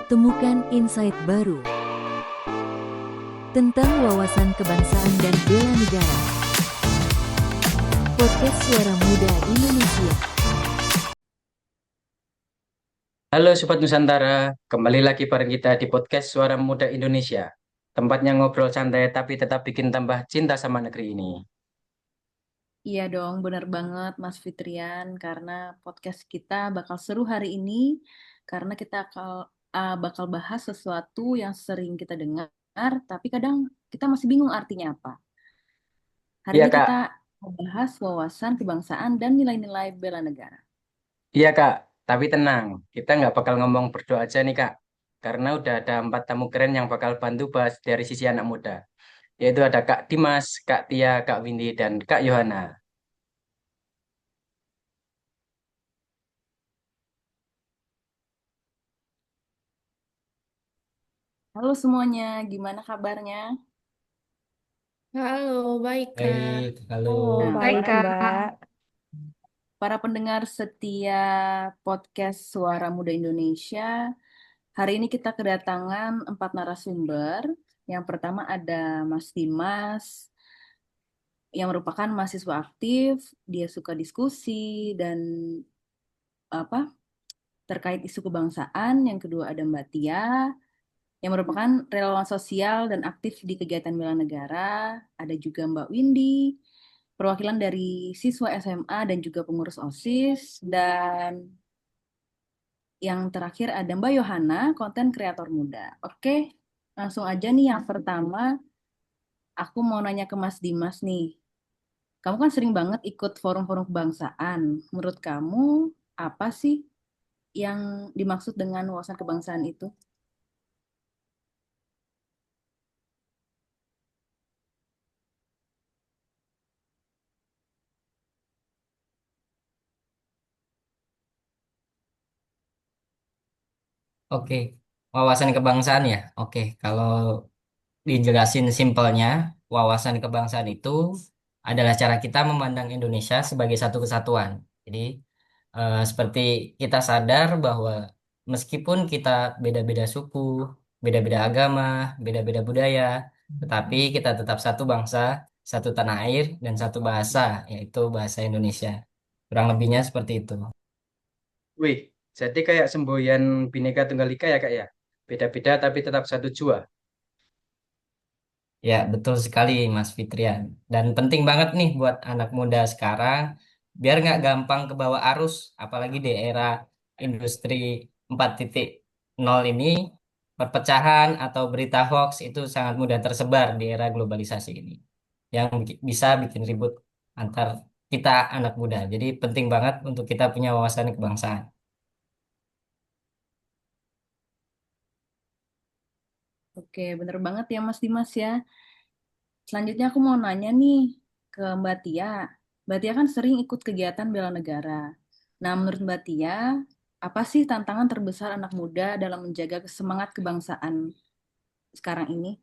Temukan insight baru tentang wawasan kebangsaan dan bela negara. Podcast Suara Muda Indonesia. Halo Sobat Nusantara, kembali lagi bareng kita di podcast Suara Muda Indonesia. Tempatnya ngobrol santai tapi tetap bikin tambah cinta sama negeri ini. Iya dong, benar banget Mas Fitrian, karena podcast kita bakal seru hari ini, karena kita bakal bahas sesuatu yang sering kita dengar, tapi kadang kita masih bingung artinya apa. Hari Iya ini kita Kak, membahas wawasan kebangsaan dan nilai-nilai bela negara. iya Kak, tapi tenang, kita nggak bakal ngomong berdua aja nih Kak. Karena udah ada 4 tamu keren yang bakal bantu bahas dari sisi anak muda. Yaitu ada Kak Dimas, Kak Tia, Kak Windy, dan Kak Yohana. Halo semuanya, gimana kabarnya? Halo, baik Kak. Baik, halo. Halo, Nah, baik para Kak. para pendengar setia podcast Suara Muda Indonesia, hari ini kita kedatangan 4 narasumber. Yang pertama ada Mas Dimas, yang merupakan mahasiswa aktif, dia suka diskusi dan apa terkait isu kebangsaan. Yang kedua ada Mbak Tia, yang merupakan relawan sosial dan aktif di kegiatan bela negara. Ada juga Mbak Windy, perwakilan dari siswa SMA dan juga pengurus OSIS. Dan yang terakhir ada Mbak Yohana, konten kreator muda. Oke, langsung aja nih yang pertama, aku mau nanya ke Mas Dimas nih. Kamu kan sering banget ikut forum-forum kebangsaan. Menurut kamu, apa sih yang dimaksud dengan wawasan kebangsaan itu? Oke, wawasan kebangsaan ya. Oke, kalau dijelasin simpelnya, wawasan kebangsaan itu adalah cara kita memandang Indonesia sebagai satu kesatuan. Jadi, seperti kita sadar bahwa meskipun kita beda-beda suku, beda-beda agama, beda-beda budaya, tetapi kita tetap satu bangsa, satu tanah air, dan satu bahasa, yaitu bahasa Indonesia. Kurang lebihnya seperti itu. Wih, jadi kayak semboyan Bhinneka Tunggal Ika ya Kak ya? Beda-beda tapi tetap satu jua. Ya, betul sekali Mas Fitrian. Dan penting banget nih buat anak muda sekarang, biar nggak gampang ke bawah arus, apalagi di era industri 4.0 ini, perpecahan atau berita hoax itu sangat mudah tersebar di era globalisasi ini, yang bisa bikin ribut antar kita anak muda. Jadi penting banget untuk kita punya wawasan kebangsaan. Oke, bener banget ya Mas Dimas ya. Selanjutnya aku mau nanya nih ke Mbak Tia. Mbak Tia kan sering ikut kegiatan bela negara. Nah, menurut Mbak Tia, apa sih tantangan terbesar anak muda dalam menjaga semangat kebangsaan sekarang ini?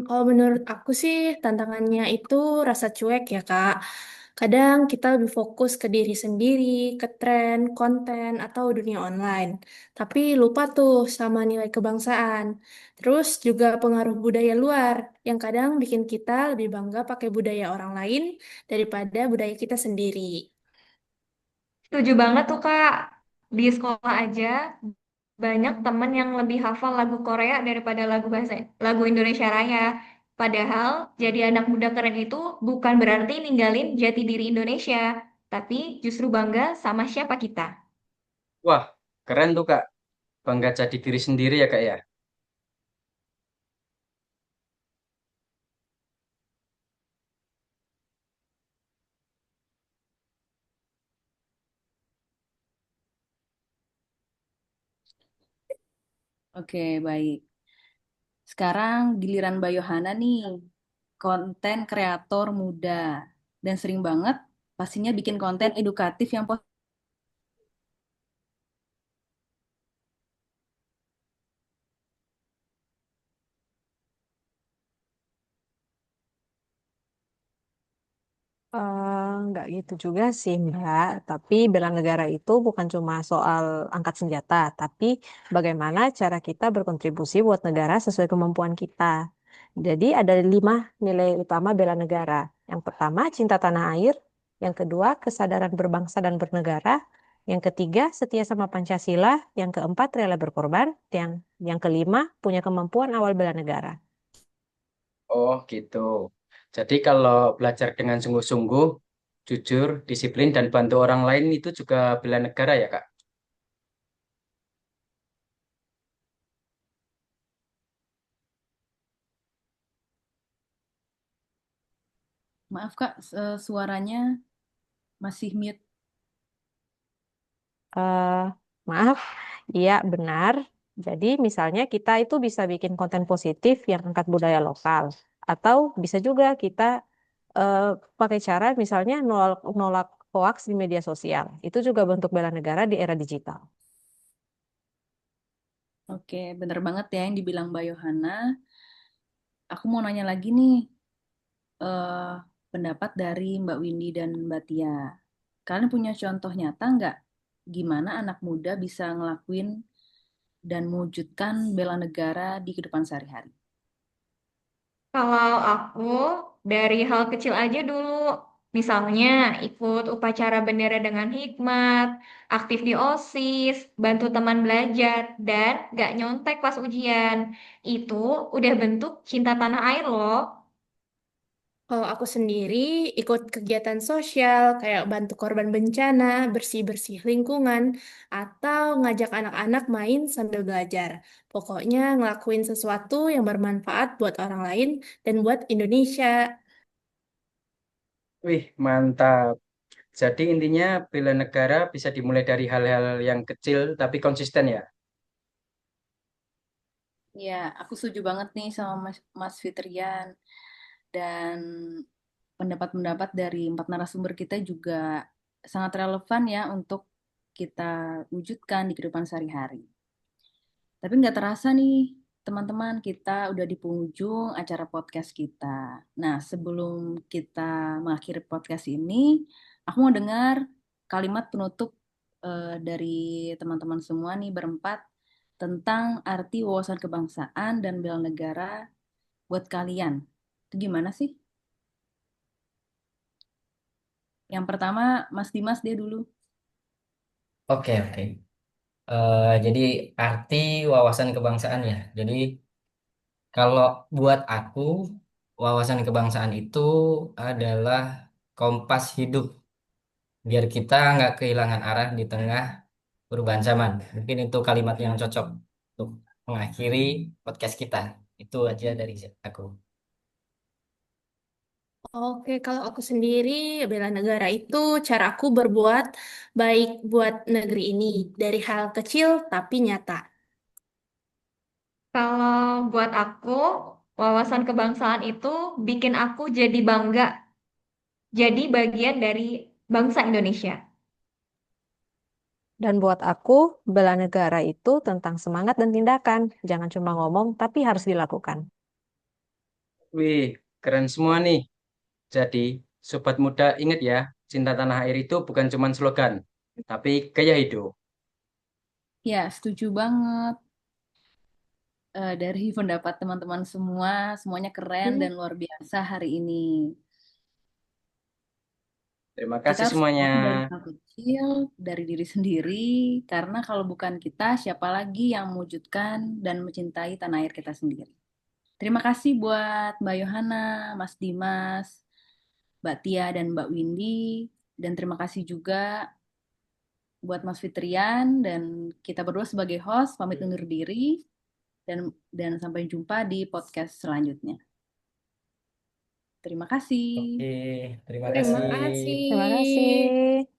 Kalau menurut aku sih tantangannya itu rasa cuek ya Kak. Kadang kita lebih fokus ke diri sendiri, ke tren, konten, atau dunia online. Tapi lupa tuh sama nilai kebangsaan. Terus juga pengaruh budaya luar yang kadang bikin kita lebih bangga pakai budaya orang lain daripada budaya kita sendiri. Setuju banget tuh Kak. Di sekolah aja banyak temen yang lebih hafal lagu Korea daripada lagu Indonesia Raya. Padahal jadi anak muda keren itu bukan berarti ninggalin jati diri Indonesia, tapi justru bangga sama siapa kita. Wah, keren tuh Kak. Bangga jadi diri sendiri ya Kak ya? Oke, baik. Sekarang giliran Mbak Yohana nih, konten kreator muda. Dan sering banget pastinya bikin konten edukatif yang Nggak gitu juga sih, Mbak. Tapi bela negara itu bukan cuma soal angkat senjata, tapi bagaimana cara kita berkontribusi buat negara sesuai kemampuan kita. Jadi ada 5 nilai utama bela negara. Yang pertama, cinta tanah air. Yang kedua, kesadaran berbangsa dan bernegara. Yang ketiga, setia sama Pancasila. Yang keempat, rela berkorban. Yang kelima, punya kemampuan awal bela negara. Oh, gitu. Jadi kalau belajar dengan sungguh-sungguh, jujur, disiplin, dan bantu orang lain itu juga bela negara ya, Kak? Maaf Kak, suaranya masih mute. eh Maaf, iya benar. Jadi misalnya kita itu bisa bikin konten positif yang angkat budaya lokal. Atau bisa juga kita eh, pakai cara misalnya nolak, nolak hoax di media sosial. Itu juga bentuk bela negara di era digital. Oke, bener banget ya yang dibilang Mbak Yohana. Aku mau nanya lagi nih, eh, pendapat dari Mbak Windy dan Mbak Tia. Kalian punya contoh nyata nggak gimana anak muda bisa ngelakuin dan mewujudkan bela negara di kehidupan sehari-hari? Kalau aku dari hal kecil aja dulu, misalnya ikut upacara bendera dengan hikmat, aktif di OSIS, bantu teman belajar, dan gak nyontek pas ujian. Itu udah bentuk cinta tanah air loh. Kalau aku sendiri ikut kegiatan sosial kayak bantu korban bencana, bersih-bersih lingkungan, atau ngajak anak-anak main sambil belajar. Pokoknya ngelakuin sesuatu yang bermanfaat buat orang lain dan buat Indonesia. Wih, mantap. Jadi intinya bela negara bisa dimulai dari hal-hal yang kecil tapi konsisten ya. Ya, aku setuju banget nih sama Mas Fitrian. Dan pendapat-pendapat dari empat narasumber kita juga sangat relevan ya untuk kita wujudkan di kehidupan sehari-hari. Tapi nggak terasa nih, teman-teman, kita udah di penghujung acara podcast kita. Nah, sebelum kita mengakhiri podcast ini, aku mau dengar kalimat penutup dari teman-teman semua nih berempat tentang arti wawasan kebangsaan dan bela negara buat kalian. Itu gimana sih? Yang pertama, Mas Dimas dia dulu. Oke, oke. Jadi arti wawasan kebangsaan ya. Jadi kalau buat aku, wawasan kebangsaan itu adalah kompas hidup biar kita nggak kehilangan arah di tengah perubahan zaman. Mungkin itu kalimat yang cocok untuk mengakhiri podcast kita. Itu aja dari aku. Oke, kalau aku sendiri bela negara itu cara aku berbuat baik buat negeri ini dari hal kecil tapi nyata. Kalau buat aku, wawasan kebangsaan itu bikin aku jadi bangga, jadi bagian dari bangsa Indonesia. Dan buat aku, bela negara itu tentang semangat dan tindakan. Jangan cuma ngomong, tapi harus dilakukan. Wih, keren semua nih. Jadi, sobat muda ingat ya, cinta tanah air itu bukan cuma slogan, tapi gaya hidup. Ya, setuju banget. Dari pendapat teman-teman semua, semuanya keren dan luar biasa hari ini. Terima Kita kasih harus semuanya. mulai dari hal kecil, dari diri sendiri, karena kalau bukan kita, siapa lagi yang mewujudkan dan mencintai tanah air kita sendiri. Terima kasih buat Mbak Yohana, Mas Dimas, Mbak Tia, dan Mbak Windy. Dan terima kasih juga buat Mas Fitrian, dan kita berdua sebagai host, pamit undur diri, dan sampai jumpa di podcast selanjutnya. Terima kasih. Oke, terima Terima kasih. Terima kasih. kasih.